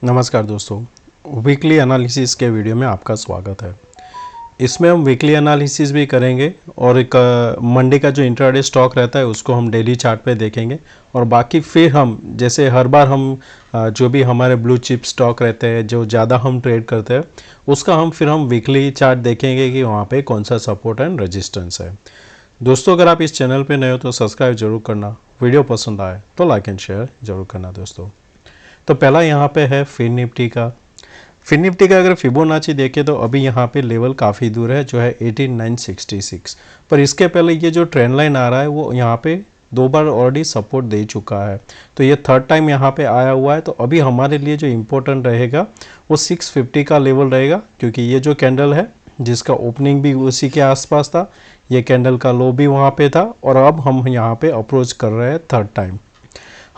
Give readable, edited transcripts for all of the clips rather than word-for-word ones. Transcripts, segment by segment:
नमस्कार दोस्तों, weekly analysis के वीडियो में आपका स्वागत है। इसमें हम वीकली एनालिसिस भी करेंगे और एक मंडे का जो इंट्राडे स्टॉक रहता है उसको हम डेली चार्ट पे देखेंगे और बाकी फिर हम जैसे हर बार हम जो भी हमारे ब्लू चिप स्टॉक रहते हैं जो ज़्यादा हम ट्रेड करते हैं उसका हम वीकली चार्ट देखेंगे कि वहाँ पे कौन सा सपोर्ट एंड रेजिस्टेंस है। दोस्तों, अगर आप इस चैनल पे नए हो तो सब्सक्राइब जरूर करना, वीडियो पसंद आए तो लाइक एंड शेयर जरूर करना दोस्तों। तो पहला यहाँ पे है फिन निफ्टी का अगर फिबोनाची देखें तो अभी यहाँ पे लेवल काफ़ी दूर है जो है 18966, पर इसके पहले ये जो ट्रेंड लाइन आ रहा है वो यहाँ पे दो बार ऑलरेडी सपोर्ट दे चुका है, तो ये थर्ड टाइम यहाँ पे आया हुआ है। तो अभी हमारे लिए जो इम्पोर्टेंट रहेगा वो 650 का लेवल रहेगा, क्योंकि ये जो कैंडल है जिसका ओपनिंग भी उसी के आसपास था, ये कैंडल का लो भी वहाँ पे था और अब हम यहाँ पे अप्रोच कर रहे हैं थर्ड टाइम।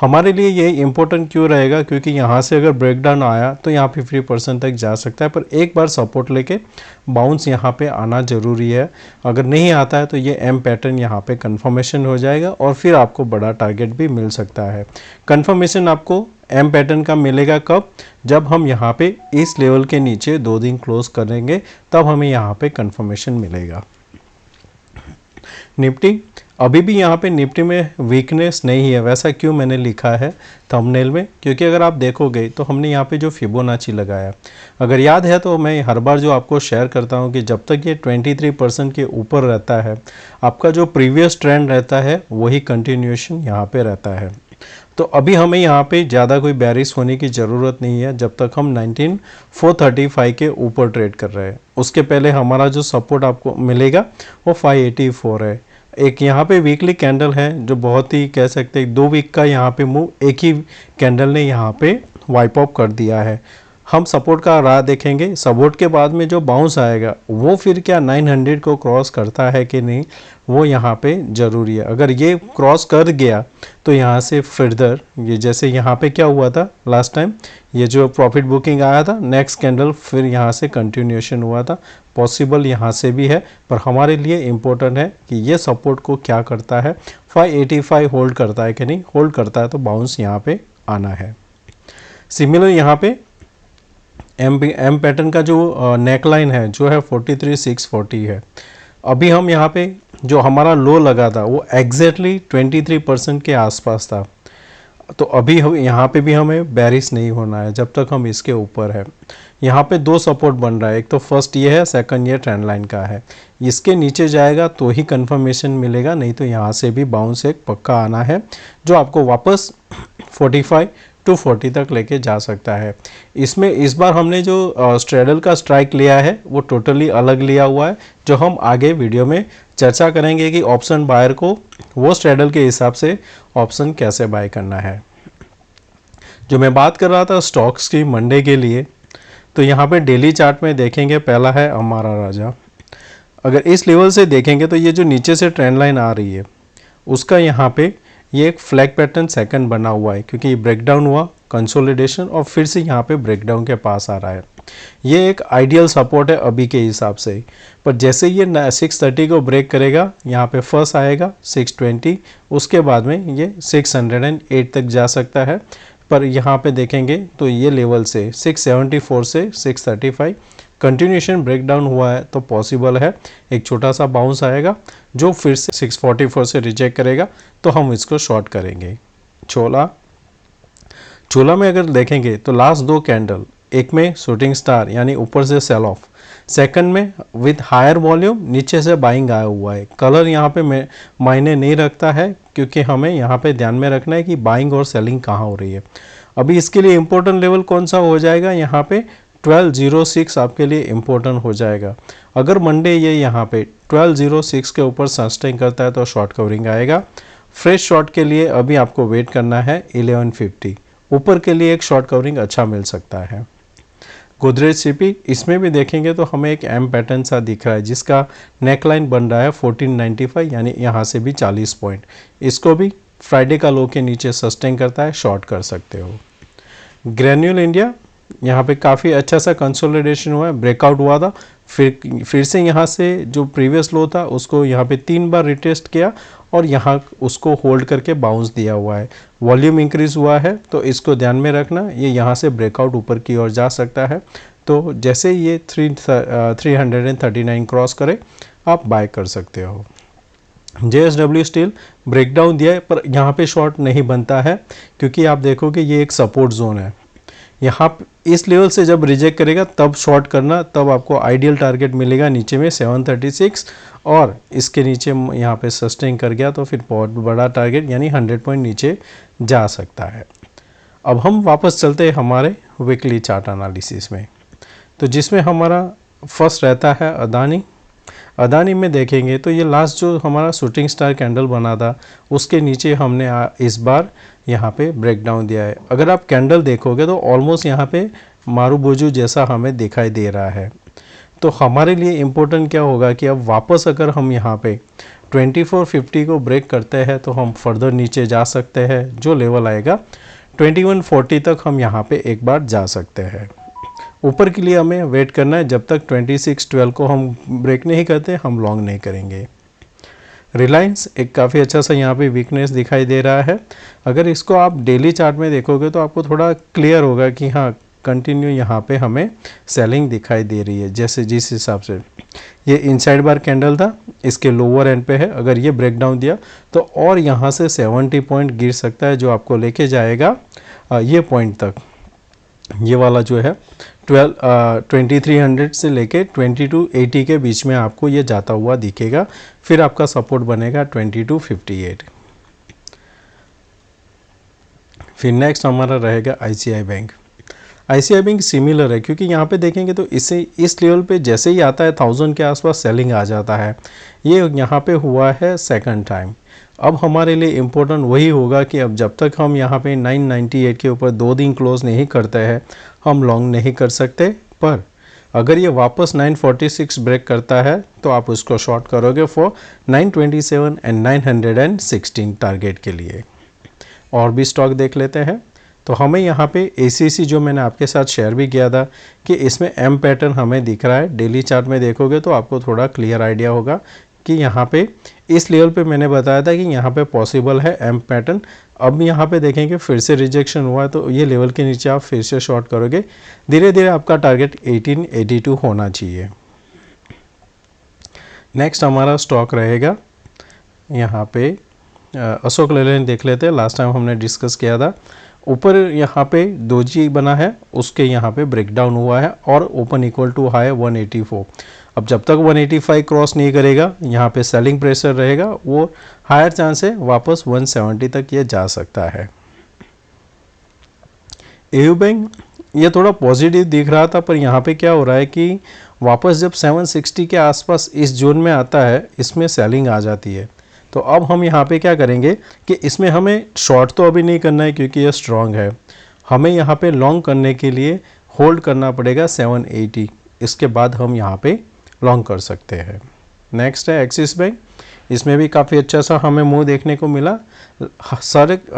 हमारे लिए ये इम्पोर्टेंट क्यों रहेगा, क्योंकि यहाँ से अगर ब्रेकडाउन आया तो यहाँ 50% तक जा सकता है, पर एक बार सपोर्ट लेके बाउंस यहाँ पे आना ज़रूरी है। अगर नहीं आता है तो ये एम पैटर्न यहाँ पे कंफर्मेशन हो जाएगा और फिर आपको बड़ा टारगेट भी मिल सकता है। कंफर्मेशन आपको एम पैटर्न का मिलेगा कब? जब हम यहाँ पे इस लेवल के नीचे 2 दिन क्लोज करेंगे तब हमें यहाँ पे कंफर्मेशन मिलेगा। निफ्टी अभी भी यहाँ पे निफ्टी में वीकनेस नहीं है, वैसा क्यों मैंने लिखा है थंबनेल में, क्योंकि अगर आप देखोगे तो हमने यहाँ पे जो फिबोनाची लगाया, अगर याद है तो मैं हर बार जो आपको शेयर करता हूँ कि जब तक ये 23% के ऊपर रहता है आपका जो प्रीवियस ट्रेंड रहता है वही कंटिन्यूएशन यहाँ पे रहता है। तो अभी हमें यहाँ पे ज़्यादा कोई बैरिश होने की ज़रूरत नहीं है जब तक हम 19435 के ऊपर ट्रेड कर रहे हैं। उसके पहले हमारा जो सपोर्ट आपको मिलेगा वो 584 है। एक यहाँ पे वीकली कैंडल है जो बहुत ही कह सकते हैं 2 वीक का यहाँ पे मूव एक ही कैंडल ने यहाँ पे वाइप ऑफ कर दिया है। हम सपोर्ट का राह देखेंगे, सपोर्ट के बाद में जो बाउंस आएगा वो फिर क्या 900 को क्रॉस करता है कि नहीं वो यहाँ पे ज़रूरी है। अगर ये क्रॉस कर गया तो यहाँ से फर्दर ये जैसे यहाँ पे क्या हुआ था लास्ट टाइम, ये जो प्रॉफिट बुकिंग आया था नेक्स्ट कैंडल फिर यहाँ से कंटिन्यूएशन हुआ था, पॉसिबल यहाँ से भी है, पर हमारे लिए इम्पोर्टेंट है कि ये सपोर्ट को क्या करता है, 585 होल्ड करता है कि नहीं। होल्ड करता है तो बाउंस यहाँ पे आना है। सिमिलर यहाँ पे एम पैटर्न का जो नेकलाइन है जो है 43640 है। अभी हम यहाँ पे जो हमारा लो लगा था वो एग्जैक्टली 23% के आसपास था, तो अभी हम यहाँ पे भी हमें बैरिश नहीं होना है जब तक हम इसके ऊपर है। यहाँ पे 2 सपोर्ट बन रहा है, एक तो फर्स्ट ये है, सेकंड ये ट्रेंड लाइन का है। इसके नीचे जाएगा तो ही कंफर्मेशन मिलेगा, नहीं तो यहाँ से भी बाउंस एक पक्का आना है जो आपको वापस 45 to 40 तक लेके जा सकता है। इसमें इस बार हमने जो स्ट्रेडल का स्ट्राइक लिया है वो टोटली अलग लिया हुआ है, जो हम आगे वीडियो में चर्चा करेंगे कि ऑप्शन बायर को वो स्ट्रेडल के हिसाब से ऑप्शन कैसे बाय करना है। जो मैं बात कर रहा था स्टॉक्स की मंडे के लिए, तो यहाँ पे डेली चार्ट में देखेंगे, पहला है हमारा राजा। अगर इस लेवल से देखेंगे तो ये जो नीचे से ट्रेंड लाइन आ रही है उसका यहाँ पे ये एक फ्लैग पैटर्न सेकंड बना हुआ है, क्योंकि ये ब्रेकडाउन हुआ कंसोलिडेशन और फिर से यहाँ पे ब्रेकडाउन के पास आ रहा है। ये एक आइडियल सपोर्ट है अभी के हिसाब से, पर जैसे ये 630 को ब्रेक करेगा यहाँ पे फर्स्ट आएगा 620, उसके बाद में ये 608 तक जा सकता है। पर यहाँ पे देखेंगे तो ये लेवल से 674 से 635 कंटिन्यूएशन ब्रेकडाउन हुआ है, तो पॉसिबल है एक छोटा सा बाउंस आएगा जो फिर से 644 से रिजेक्ट करेगा, तो हम इसको शॉर्ट करेंगे। छोला में अगर देखेंगे तो लास्ट 2 कैंडल, एक में शूटिंग स्टार यानी ऊपर से सेल ऑफ, सेकंड में विद हायर वॉल्यूम नीचे से बाइंग आया हुआ है। कलर यहाँ पे मायने नहीं रखता है, क्योंकि हमें यहाँ पे ध्यान में रखना है कि बाइंग और सेलिंग कहाँ हो रही है। अभी इसके लिए इम्पोर्टेंट लेवल कौन सा हो जाएगा, यहाँ पे 1206 आपके लिए इम्पोर्टेंट हो जाएगा। अगर मंडे ये यहाँ पे 1206 के ऊपर सस्टेन करता है तो शॉर्ट कवरिंग आएगा। फ्रेश शॉर्ट के लिए अभी आपको वेट करना है 1150, ऊपर के लिए एक शॉर्ट कवरिंग अच्छा मिल सकता है। गोदरेज सीपी, इसमें भी देखेंगे तो हमें एक एम पैटर्न सा दिख रहा है जिसका नेकलाइन बन रहा है 1495, यानी यहाँ से भी 40 पॉइंट। इसको भी फ्राइडे का लो के नीचे सस्टेन करता है, शॉर्ट कर सकते हो। ग्रैन्यूल इंडिया, यहाँ पे काफ़ी अच्छा सा कंसोलिडेशन हुआ है, ब्रेकआउट हुआ था, फिर से यहाँ से जो प्रीवियस लो था उसको यहाँ पे 3 बार रिटेस्ट किया और यहाँ उसको होल्ड करके बाउंस दिया हुआ है। वॉल्यूम इंक्रीज हुआ है तो इसको ध्यान में रखना, ये यहाँ से ब्रेकआउट ऊपर की ओर जा सकता है। तो जैसे ये 339 क्रॉस करे आप बाय कर सकते हो। JSW स्टील ब्रेकडाउन दिया है पर यहाँ पे शॉर्ट नहीं बनता है, क्योंकि आप देखोगे ये एक सपोर्ट जोन है। यहाँ इस लेवल से जब रिजेक्ट करेगा तब शॉर्ट करना, तब आपको आइडियल टारगेट मिलेगा नीचे में 736, और इसके नीचे यहाँ पे सस्टेन कर गया तो फिर बहुत बड़ा टारगेट यानी 100 पॉइंट नीचे जा सकता है। अब हम वापस चलते हैं हमारे वीकली चार्ट एनालिसिस में, तो जिसमें हमारा फर्स्ट रहता है अदानी। अदानी में देखेंगे तो ये लास्ट जो हमारा शूटिंग स्टार कैंडल बना था उसके नीचे हमने इस बार यहाँ पे ब्रेकडाउन दिया है। अगर आप कैंडल देखोगे तो ऑलमोस्ट यहाँ पे मारूबोजू जैसा हमें दिखाई दे रहा है। तो हमारे लिए इम्पोर्टेंट क्या होगा कि अब वापस अगर हम यहाँ पे 2450 को ब्रेक करते हैं तो हम फर्दर नीचे जा सकते हैं। जो लेवल आएगा 2140 तक हम यहाँ पे एक बार जा सकते हैं। ऊपर के लिए हमें वेट करना है, जब तक 2612 को हम ब्रेक नहीं करते हम लॉन्ग नहीं करेंगे। रिलायंस एक काफ़ी अच्छा सा यहाँ पे वीकनेस दिखाई दे रहा है। अगर इसको आप डेली चार्ट में देखोगे तो आपको थोड़ा क्लियर होगा कि हाँ कंटिन्यू यहाँ पे हमें सेलिंग दिखाई दे रही है। जैसे जिस हिसाब से ये इनसाइड बार कैंडल था इसके लोअर एंड पे है, अगर ये ब्रेकडाउन दिया तो और यहाँ से 70 पॉइंट गिर सकता है, जो आपको लेके जाएगा ये पॉइंट तक। ये वाला जो है 2300 से लेके 2280 के बीच में आपको ये जाता हुआ दिखेगा। फिर आपका सपोर्ट बनेगा 2258। फिर नेक्स्ट हमारा रहेगा ICI bank. ICI bank similar है, क्योंकि यहाँ पे देखेंगे तो इसे इस लेवल पे जैसे ही आता है 1000 के आसपास सेलिंग आ जाता है। ये यहाँ पे हुआ है सेकंड टाइम। अब हमारे लिए इम्पोर्टेंट वही होगा कि अब जब तक हम यहाँ पे 998 के ऊपर 2 दिन क्लोज नहीं करते हैं हम लॉन्ग नहीं कर सकते। पर अगर ये वापस 946 ब्रेक करता है तो आप उसको शॉर्ट करोगे फॉर 927 एंड 916 टारगेट के लिए। और भी स्टॉक देख लेते हैं। तो हमें यहाँ पे ACC जो मैंने आपके साथ शेयर भी किया था कि इसमें M पैटर्न हमें दिख रहा है। डेली चार्ट में देखोगे तो आपको थोड़ा क्लियर आइडिया होगा कि यहाँ पे इस लेवल पे मैंने बताया था कि यहाँ पे पॉसिबल है M पैटर्न। अब यहाँ पे देखेंगे फिर से रिजेक्शन हुआ है तो ये लेवल के नीचे आप फिर से शॉर्ट करोगे। धीरे धीरे आपका टारगेट 1882 होना चाहिए। नेक्स्ट हमारा स्टॉक रहेगा यहाँ पे अशोक लेलैंड देख लेते हैं। लास्ट टाइम हमने डिस्कस किया था। ऊपर यहाँ पे दोजी बना है, उसके यहाँ पे ब्रेकडाउन हुआ है और ओपन इक्वल टू हाई 184। अब जब तक 185 क्रॉस नहीं करेगा यहाँ पे सेलिंग प्रेशर रहेगा, वो हायर चांस है वापस 170 तक ये जा सकता है। AU बैंक ये थोड़ा पॉजिटिव दिख रहा था, पर यहाँ पे क्या हो रहा है कि वापस जब 760 के आसपास इस जोन में आता है इसमें सेलिंग आ जाती है। तो अब हम यहाँ पे क्या करेंगे कि इसमें हमें शॉर्ट तो अभी नहीं करना है क्योंकि ये स्ट्रॉन्ग है। हमें यहाँ पे लॉन्ग करने के लिए होल्ड करना पड़ेगा 780, इसके बाद हम यहाँ पे लॉन्ग कर सकते हैं। नेक्स्ट है एक्सिस बैंक। इसमें भी काफ़ी अच्छा सा हमें मूव देखने को मिला।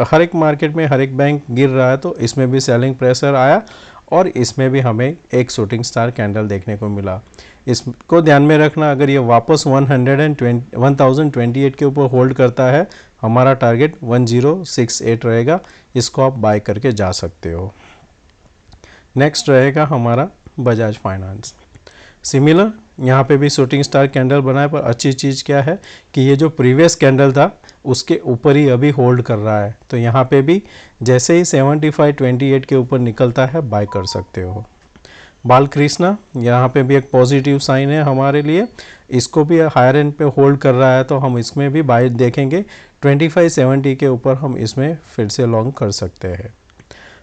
हर एक मार्केट में हर एक बैंक गिर रहा है तो इसमें भी सेलिंग प्रेशर आया और इसमें भी हमें एक शूटिंग स्टार कैंडल देखने को मिला। इसको ध्यान में रखना, अगर ये वापस 1028 के ऊपर होल्ड करता है हमारा टारगेट 1068 रहेगा, इसको आप बाय करके जा सकते हो। नेक्स्ट रहेगा हमारा बजाज फाइनेंस। सिमिलर यहाँ पे भी शूटिंग स्टार कैंडल बनाए, पर अच्छी चीज़ क्या है कि ये जो प्रीवियस कैंडल था उसके ऊपर ही अभी होल्ड कर रहा है। तो यहाँ पे भी जैसे ही 7528 के ऊपर निकलता है बाय कर सकते हो। बालकृष्णा यहाँ पे भी एक पॉजिटिव साइन है हमारे लिए, इसको भी हायर एंड पे होल्ड कर रहा है तो हम इसमें भी बाय देखेंगे। 2570 के ऊपर हम इसमें फिर से लॉन्ग कर सकते हैं।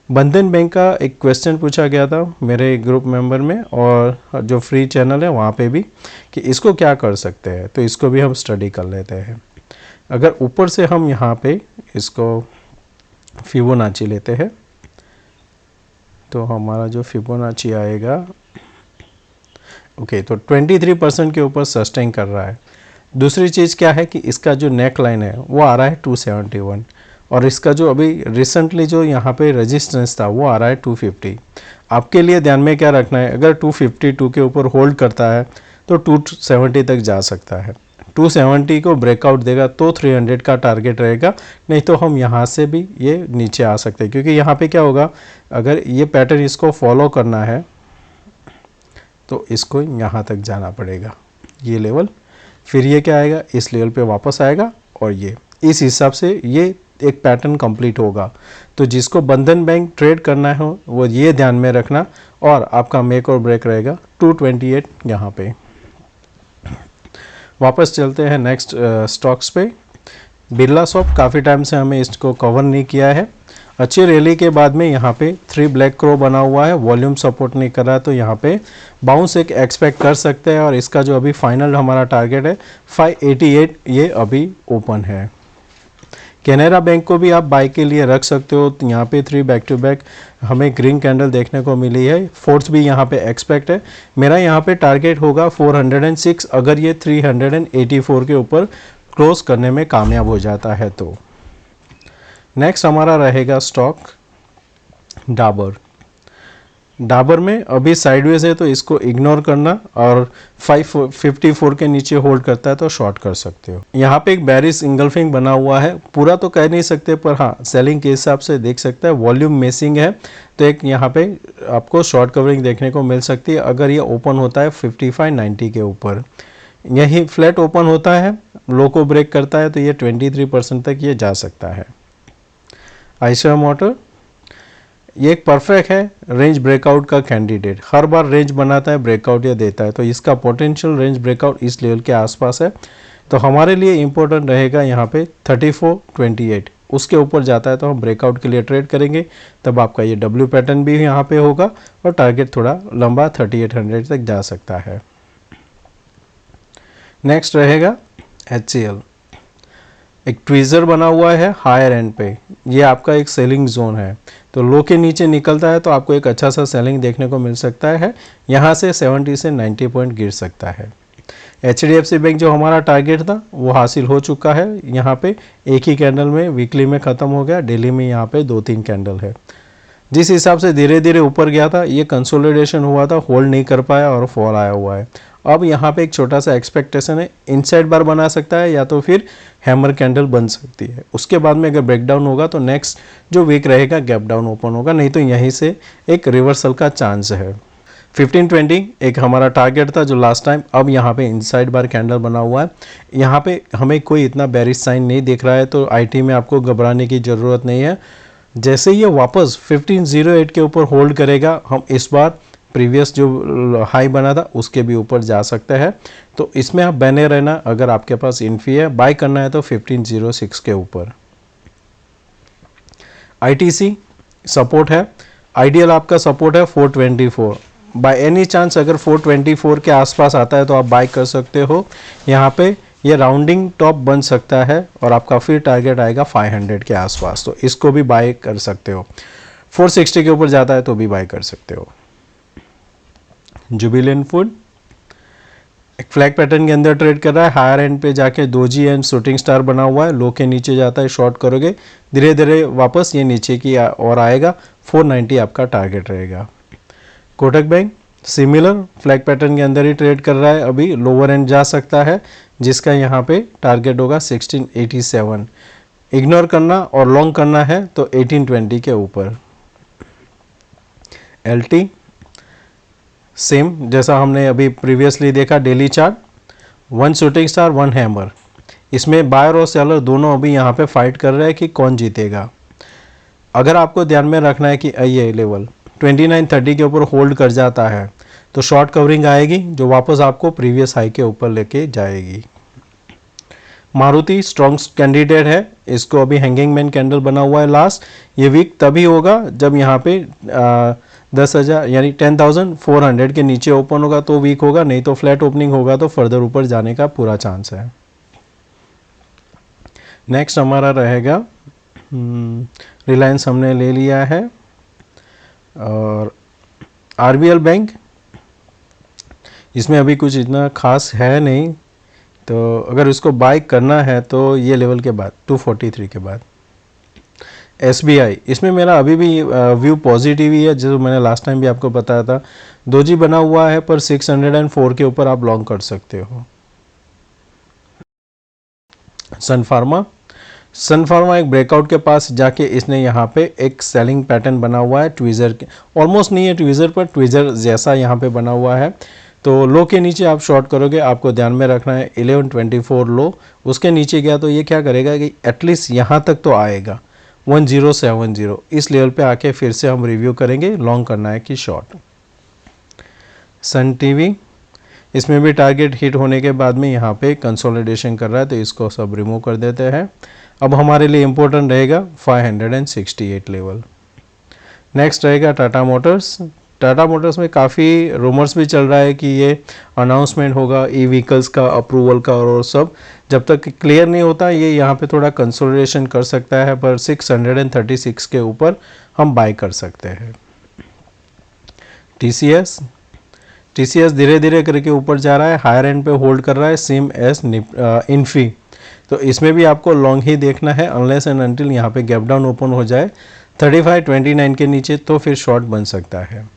बंधन बैंक का एक क्वेश्चन पूछा गया था मेरे ग्रुप मेंबर में और जो फ्री चैनल है वहाँ पे भी कि इसको क्या कर सकते हैं, तो इसको भी हम स्टडी कर लेते हैं। अगर ऊपर से हम यहाँ पे इसको फिबोनाची लेते हैं तो हमारा जो फिबोनाची आएगा ओके, तो 23% के ऊपर सस्टेन कर रहा है। दूसरी चीज़ क्या है कि इसका जो नेक लाइन है वो आ रहा है 271 और इसका जो अभी रिसेंटली जो यहाँ पे रेजिस्टेंस था वो आ रहा है 250। आपके लिए ध्यान में क्या रखना है, अगर 252 के ऊपर होल्ड करता है तो 270 तक जा सकता है। 270 को ब्रेकआउट देगा तो 300 का टारगेट रहेगा, नहीं तो हम यहाँ से भी ये नीचे आ सकते हैं, क्योंकि यहाँ पे क्या होगा, अगर ये पैटर्न इसको फॉलो करना है तो इसको यहाँ तक जाना पड़ेगा, ये लेवल, फिर ये क्या आएगा, इस लेवल पे वापस आएगा और ये इस हिसाब से ये एक पैटर्न कंप्लीट होगा। तो जिसको बंधन बैंक ट्रेड करना है वो ये ध्यान में रखना, और आपका मेक और ब्रेक रहेगा 228 यहाँ पे। वापस चलते हैं नेक्स्ट स्टॉक्स पे। बिरलासॉफ्ट काफ़ी टाइम से हमें इसको कवर नहीं किया है। अच्छी रैली के बाद में यहाँ पे 3 ब्लैक क्रो बना हुआ है, वॉल्यूम सपोर्ट नहीं कर रहा है, तो यहाँ पे बाउंस एक एक्सपेक्ट कर सकते हैं। और इसका जो अभी फाइनल हमारा टारगेट है 588, ये अभी ओपन है। कैनरा बैंक को भी आप बाय के लिए रख सकते हो। यहाँ पे 3 बैक टू बैक हमें ग्रीन कैंडल देखने को मिली है, फोर्थ भी यहाँ पे एक्सपेक्ट है। मेरा यहाँ पे टारगेट होगा 406, अगर ये 384 के ऊपर क्लोज करने में कामयाब हो जाता है तो। नेक्स्ट हमारा रहेगा स्टॉक डाबर। डाबर में अभी साइडवेज है तो इसको इग्नोर करना, और 554 के नीचे होल्ड करता है तो शॉर्ट कर सकते हो। यहाँ पे एक बेरिश इंगल्फिंग बना हुआ है, पूरा तो कह नहीं सकते पर हाँ सेलिंग के हिसाब से देख सकता है। वॉल्यूम मिसिंग है तो एक यहाँ पे आपको शॉर्ट कवरिंग देखने को मिल सकती है, अगर ये ओपन होता है 5590 के ऊपर। यही फ्लैट ओपन होता है, लो को ब्रेक करता है तो ये 23% तक ये जा सकता है। आइशर मोटर ये एक परफेक्ट है रेंज ब्रेकआउट का कैंडिडेट, हर बार रेंज बनाता है, ब्रेकआउट ये देता है, तो इसका पोटेंशियल रेंज ब्रेकआउट इस लेवल के आसपास है। तो हमारे लिए इंपॉर्टेंट रहेगा यहाँ पे 3428, उसके ऊपर जाता है तो हम ब्रेकआउट के लिए ट्रेड करेंगे, तब आपका ये डब्ल्यू पैटर्न भी यहाँ पे होगा और टारगेट थोड़ा लंबा 3800 तक जा सकता है। नेक्स्ट रहेगा HCL, एक ट्वीज़र बना हुआ है हायर एंड पे, ये आपका एक सेलिंग जोन है, तो लो के नीचे निकलता है तो आपको एक अच्छा सा सेलिंग देखने को मिल सकता है। यहाँ से 70 से 90 पॉइंट गिर सकता है। HDFC बैंक जो हमारा टारगेट था वो हासिल हो चुका है, यहाँ पे एक ही कैंडल में वीकली में ख़त्म हो गया, डेली में यहाँ पे 2-3 कैंडल है। जिस हिसाब से धीरे धीरे ऊपर गया था, ये कंसोलिडेशन हुआ था, होल्ड नहीं कर पाया और फॉल आया हुआ है। अब यहाँ पे एक छोटा सा एक्सपेक्टेशन है, इनसाइड बार बना सकता है या तो फिर हैमर कैंडल बन सकती है। उसके बाद में अगर ब्रेकडाउन होगा तो नेक्स्ट जो वीक रहेगा गैप डाउन ओपन होगा, नहीं तो यहीं से एक रिवर्सल का चांस है। 1520 एक हमारा टारगेट था जो लास्ट टाइम, अब यहाँ पे इनसाइड बार कैंडल बना हुआ है। यहाँ पे हमें कोई इतना बेरिश साइन नहीं दिख रहा है, तो IT में आपको घबराने की ज़रूरत नहीं है। जैसे ये वापस 1508 के ऊपर होल्ड करेगा, हम इस बार प्रीवियस जो हाई बना था उसके भी ऊपर जा सकता है, तो इसमें आप बने रहना। अगर आपके पास इन्फी है, बाय करना है तो 1506 के ऊपर। ITC सपोर्ट है, आइडियल आपका सपोर्ट है 424। बाय एनी चांस अगर 424 के आसपास आता है तो आप बाय कर सकते हो। यहाँ पे ये राउंडिंग टॉप बन सकता है और आपका फिर टारगेट आएगा 500 के आसपास, तो इसको भी बाय कर सकते हो। 460 के ऊपर जाता है तो भी बाय कर सकते हो। जुबिलेंट फूड एक फ्लैग पैटर्न के अंदर ट्रेड कर रहा है, हायर एंड पे जाके दोजी एंड शूटिंग स्टार बना हुआ है, लो के नीचे जाता है, शॉर्ट करोगे, धीरे धीरे वापस ये नीचे की और आएगा, 490 आपका टारगेट रहेगा। Kotak bank similar flag pattern के अंदर ही ट्रेड कर रहा है, अभी लोअर एंड जा सकता है, जिसका यहाँ पे टारगेट होगा 1687। इग्नोर करना और लॉन्ग करना है तो 1820 के ऊपर। LT सेम जैसा हमने अभी प्रीवियसली देखा, daily chart, 1 shooting star 1 hammer, इसमें बायर और सेलर दोनों अभी यहाँ पे फाइट कर रहे हैं कि कौन जीतेगा। अगर आपको ध्यान में रखना है कि ये लेवल 2930 के ऊपर होल्ड कर जाता है तो शॉर्ट कवरिंग आएगी जो वापस आपको प्रीवियस हाई के ऊपर लेके जाएगी। मारुति स्ट्रॉन्ग कैंडिडेट है, इसको अभी हैंगिंग मैन कैंडल बना हुआ है लास्ट, ये वीक तभी होगा जब यहाँ पे 10,000 यानी 10,400 के नीचे ओपन होगा तो वीक होगा, नहीं तो फ्लैट ओपनिंग होगा तो फर्दर ऊपर जाने का पूरा चांस है। नेक्स्ट हमारा रहेगा रिलायंस, हमने ले लिया है, और RBL बैंक, इसमें अभी कुछ इतना खास है नहीं, तो अगर इसको बाय करना है तो ये लेवल के बाद 243 के बाद। SBI, इसमें मेरा अभी भी व्यू पॉजिटिव ही है, जो मैंने लास्ट टाइम भी आपको बताया था। दोजी बना हुआ है पर 604 के ऊपर आप लॉन्ग कर सकते हो। सन फार्मा एक ब्रेकआउट के पास जाके इसने यहाँ पे एक सेलिंग पैटर्न बना हुआ है, ट्वीज़र के ऑलमोस्ट नहीं है ट्वीज़र पर ट्वीज़र जैसा यहाँ पे बना हुआ है। तो लो के नीचे आप शॉर्ट करोगे, आपको ध्यान में रखना है 1124 लो, उसके नीचे गया तो ये क्या करेगा कि एटलीस्ट यहाँ तक तो आएगा 1070, इस लेवल पे आके फिर से हम रिव्यू करेंगे लॉन्ग करना है कि शॉर्ट। सन टीवी, इसमें भी टारगेट हिट होने के बाद में यहाँ पे कंसोलिडेशन कर रहा है, तो इसको सब रिमूव कर देते हैं। अब हमारे लिए इम्पोर्टेंट रहेगा 568 लेवल। नेक्स्ट रहेगा टाटा मोटर्स। टाटा मोटर्स में काफ़ी रूमर्स भी चल रहा है कि ये अनाउंसमेंट होगा ई व्हीकल्स का अप्रूवल का, और सब जब तक क्लियर नहीं होता ये यहाँ पे थोड़ा कंसोलिडेशन कर सकता है, पर 636 के ऊपर हम बाय कर सकते हैं। टीसीएस धीरे धीरे करके ऊपर जा रहा है, हायर एंड पे होल्ड कर रहा है, सेम एस इन्फी। तो इसमें भी आपको लॉन्ग ही देखना है अनलेस एंड अनटिल यहाँ पे गैप डाउन ओपन हो जाए 3529 के नीचे, तो फिर शॉर्ट बन सकता है।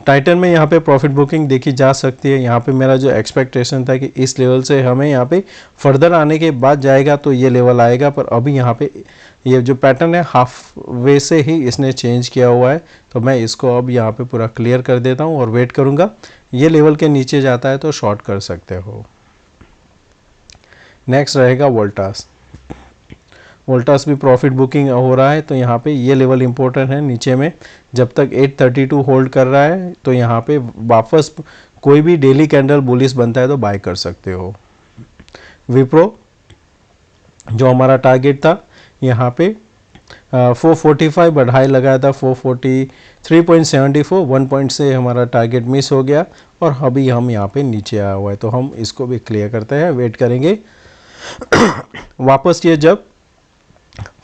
टाइटन में यहाँ पे प्रॉफिट बुकिंग देखी जा सकती है। यहाँ पे मेरा जो एक्सपेक्टेशन था कि इस लेवल से हमें यहाँ पे फर्दर आने के बाद जाएगा तो ये लेवल आएगा, पर अभी यहाँ पे ये जो पैटर्न है हाफ वे से ही इसने चेंज किया हुआ है, तो मैं इसको अब यहाँ पे पूरा क्लियर कर देता हूँ और वेट करूँगा। ये लेवल के नीचे जाता है तो शॉर्ट कर सकते हो। नेक्स्ट रहेगा वोल्टास भी प्रॉफिट बुकिंग हो रहा है, तो यहाँ पे ये लेवल इंपॉर्टेंट है नीचे में, जब तक 832 होल्ड कर रहा है तो यहाँ पे वापस कोई भी डेली कैंडल बुलिश बनता है तो बाय कर सकते हो। विप्रो जो हमारा टारगेट था यहाँ पे 445 बट हाई लगाया था 443.74, 1 पॉइंट से हमारा टारगेट मिस हो गया और अभी हम यहाँ पे नीचे आया हुआ है, तो हम इसको भी क्लियर करते हैं, वेट करेंगे। वापस ये जब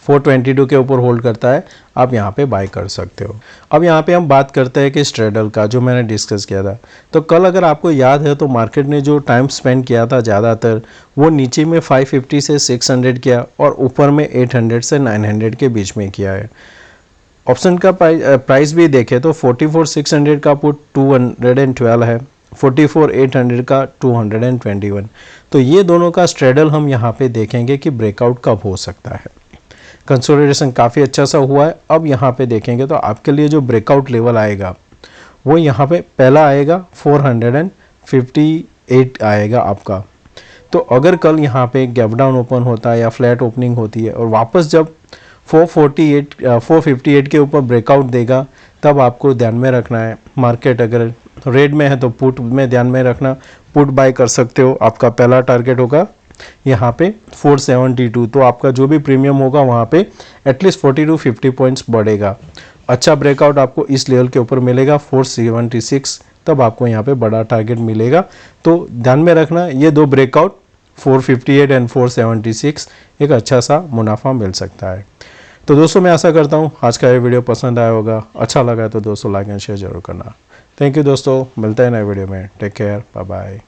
422 के ऊपर होल्ड करता है आप यहाँ पे बाय कर सकते हो। अब यहाँ पे हम बात करते हैं कि स्ट्रेडल का, जो मैंने डिस्कस किया था। तो कल अगर आपको याद है तो मार्केट ने जो टाइम स्पेंड किया था ज़्यादातर वो नीचे में 550 से 600 किया और ऊपर में 800 से 900 के बीच में किया है। ऑप्शन का प्राइस भी देखें तो 44,600 का पुट 212 है, 44,800 का 221। तो ये दोनों का स्ट्रेडल हम यहाँ पे देखेंगे कि ब्रेकआउट कब हो सकता है। कंसोलिडेशन काफ़ी अच्छा सा हुआ है। अब यहाँ पे देखेंगे तो आपके लिए जो ब्रेकआउट लेवल आएगा वो यहाँ पे पहला आएगा 458 आएगा आपका। तो अगर कल यहाँ पे गैप डाउन ओपन होता है या फ्लैट ओपनिंग होती है और वापस जब 458 के ऊपर ब्रेकआउट देगा, तब आपको ध्यान में रखना है, मार्केट अगर रेड में है तो पुट में ध्यान में रखना, पुट बाय कर सकते हो। आपका पहला टारगेट होगा यहाँ पे 472, तो आपका जो भी प्रीमियम होगा वहाँ पे एटलीस्ट 40 to 50 पॉइंट्स बढ़ेगा। अच्छा ब्रेकआउट आपको इस लेवल के ऊपर मिलेगा 476, तब आपको यहाँ पे बड़ा टारगेट मिलेगा। तो ध्यान में रखना ये दो ब्रेकआउट 458 एंड 476 एक अच्छा सा मुनाफा मिल सकता है। तो दोस्तों मैं आशा करता हूँ आज का ये वीडियो पसंद आया होगा, अच्छा लगा तो दोस्तों लाइक एंड शेयर जरूर करना। थैंक यू दोस्तों, मिलते हैं नए वीडियो में, टेक केयर, बाय बाय।